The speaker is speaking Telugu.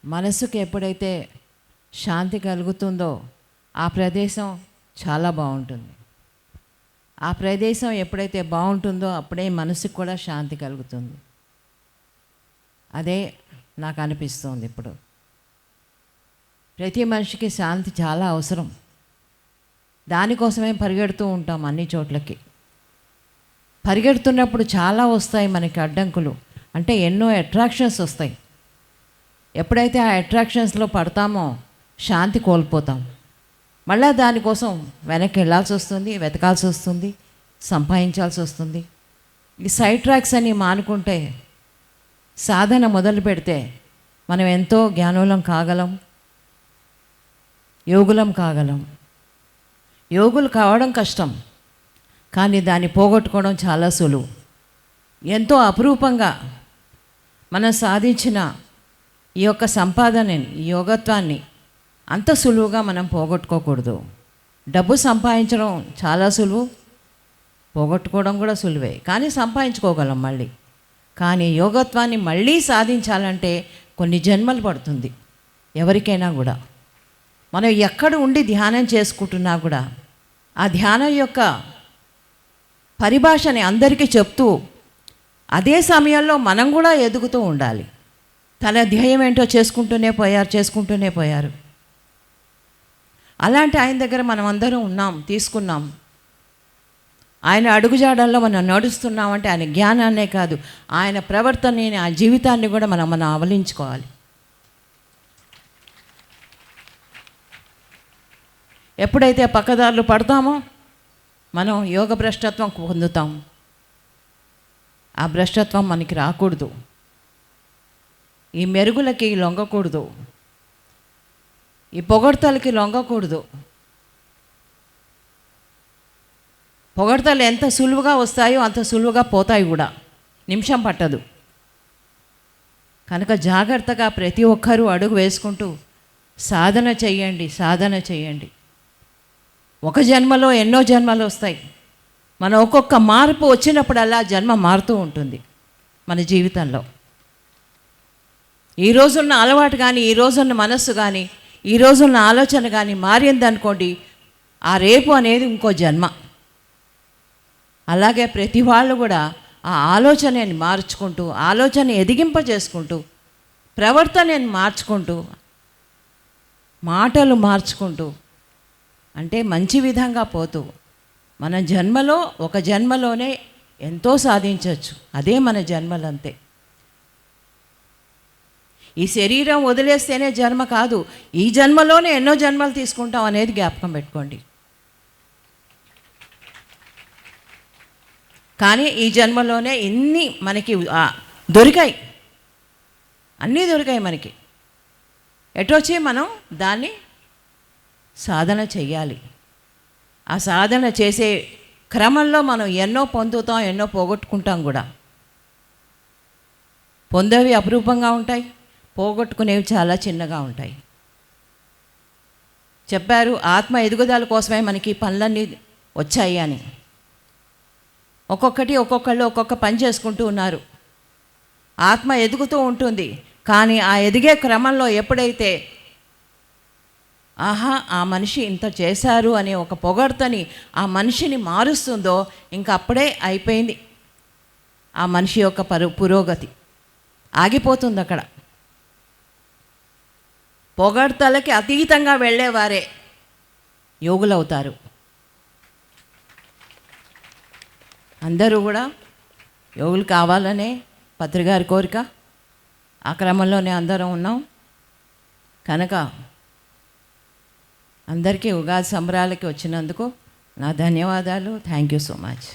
మనసుకు ఎప్పుడైతే శాంతి కలుగుతుందో ఆ ప్రదేశం చాలా బాగుంటుంది. ఆ ప్రదేశం ఎప్పుడైతే బాగుంటుందో అప్పుడే మనసుకు కూడా శాంతి కలుగుతుంది. అదే నాకు అనిపిస్తుంది. ఇప్పుడు ప్రతి మనిషికి శాంతి చాలా అవసరం. దానికోసమే పరిగెడుతూ ఉంటాం అన్ని చోట్లకి. పరిగెడుతున్నప్పుడు చాలా వస్తాయి మనకి అడ్డంకులు, అంటే ఎన్నో అట్రాక్షన్స్ వస్తాయి. ఎప్పుడైతే ఆ అట్రాక్షన్స్లో పడతామో శాంతి కోల్పోతాం. మళ్ళీ దానికోసం వెనక్కి వెళ్ళాల్సి వస్తుంది, వెతకాల్సి వస్తుంది, సంపాదించాల్సి వస్తుంది. ఈ సైడ్ ట్రాక్స్ అని మానుకుంటే, సాధన మొదలు పెడితే మనం ఎంతో జ్ఞానులం కాగలం, యోగులం కాగలం. యోగులు కావడం కష్టం, కానీ దాన్ని పోగొట్టుకోవడం చాలా సులువు. ఎంతో అపురూపంగా మనం సాధించిన ఈ యొక్క సంపాదనని, ఈ యోగత్వాన్ని అంత సులువుగా మనం పోగొట్టుకోకూడదు. డబ్బు సంపాదించడం చాలా సులువు, పోగొట్టుకోవడం కూడా సులువే, కానీ సంపాదించుకోగలం మళ్ళీ. కానీ యోగత్వాన్ని మళ్ళీ సాధించాలంటే కొన్ని జన్మలు పడుతుంది ఎవరికైనా కూడా. మనం ఎక్కడ ఉండి ధ్యానం చేసుకుంటున్నా కూడా ఆ ధ్యానం యొక్క పరిభాషని అందరికీ చెప్తూ అదే సమయంలో మనం కూడా ఎదుగుతూ ఉండాలి. తన ధ్యేయం ఏంటో చేసుకుంటూనే పోయారు. అలాంటి ఆయన దగ్గర మనం అందరం ఉన్నాం, తీసుకున్నాం. ఆయన అడుగుజాడల్లో మనం నడుస్తున్నామంటే ఆయన జ్ఞానాన్నే కాదు, ఆయన ప్రవర్తనని, ఆ జీవితాన్ని కూడా మనం అవలించుకోవాలి. ఎప్పుడైతే పక్కదారులు పడతామో మనం యోగ భ్రష్టత్వం పొందుతాం. ఆ భ్రష్టత్వం మనకి రాకూడదు. ఈ మెరుగులకి లొంగకూడదు, ఈ పొగడ్తలకి లొంగకూడదు. పొగడ్తలు ఎంత సులువుగా వస్తాయో అంత సులువుగా పోతాయి కూడా, నిమిషం పట్టదు. కనుక జాగ్రత్తగా ప్రతి ఒక్కరూ అడుగు వేసుకుంటూ సాధన చెయ్యండి. ఒక జన్మలో ఎన్నో జన్మలు వస్తాయి. మన ఒక్కొక్క మార్పు వచ్చినప్పుడల్లా జన్మ మారుతూ ఉంటుంది మన జీవితంలో. ఈ రోజున్న అలవాటు కానీ, ఈ రోజున్న మనస్సు కానీ, ఈ రోజున్న ఆలోచన కానీ మారిందనుకోండి, ఆ రేపు అనేది ఇంకో జన్మ. అలాగే ప్రతి వాళ్ళు కూడా ఆ ఆలోచనని మార్చుకుంటూ, ఆలోచన ఎదిగింపజేసుకుంటూ, ప్రవర్తనని మార్చుకుంటూ, మాటలు మార్చుకుంటూ, అంటే మంచి విధంగా పోతూ మన జన్మలో, ఒక జన్మలోనే ఎంతో సాధించవచ్చు. అదే మన జన్మలంతే. ఈ శరీరం వదిలేస్తేనే జన్మ కాదు, ఈ జన్మలోనే ఎన్నో జన్మలు తీసుకుంటాం అనేది జ్ఞాపకం పెట్టుకోండి. కానీ ఈ జన్మలోనే ఇన్ని మనకి దొరికాయి, అన్నీ దొరికాయి మనకి. ఎటొచ్చి మనం దాన్ని సాధన చెయ్యాలి. ఆ సాధన చేసే క్రమంలో మనం ఎన్నో పొందుతాం, ఎన్నో పోగొట్టుకుంటాం కూడా. పొందేవి అపురూపంగా ఉంటాయి, పోగొట్టుకునేవి చాలా చిన్నగా ఉంటాయి. చెప్పారు, ఆత్మ ఎదుగుదల కోసమే మనకి పనులన్నీ వచ్చాయి అని. ఒక్కొక్కళ్ళు ఒక్కొక్క పని చేసుకుంటూ ఉన్నారు. ఆత్మ ఎదుగుతూ ఉంటుంది, కానీ ఆ ఎదిగే క్రమంలో ఎప్పుడైతే ఆ మనిషి ఇంత చేశారు అనే ఒక పొగడ్తని ఆ మనిషిని మారుస్తుందో, ఇంకా అప్పుడే అయిపోయింది ఆ మనిషి యొక్క పురోగతి, ఆగిపోతుంది అక్కడ. పొగడ్తలకి అతీతంగా వెళ్ళేవారే యోగులవుతారు. అందరూ కూడా యోగులు కావాలనే పత్రిగారి కోరిక. ఆ క్రమంలోనే అందరం ఉన్నాం. కనుక అందరికీ ఉగాది సంబరాలకి వచ్చినందుకు నా ధన్యవాదాలు. Thank you so much.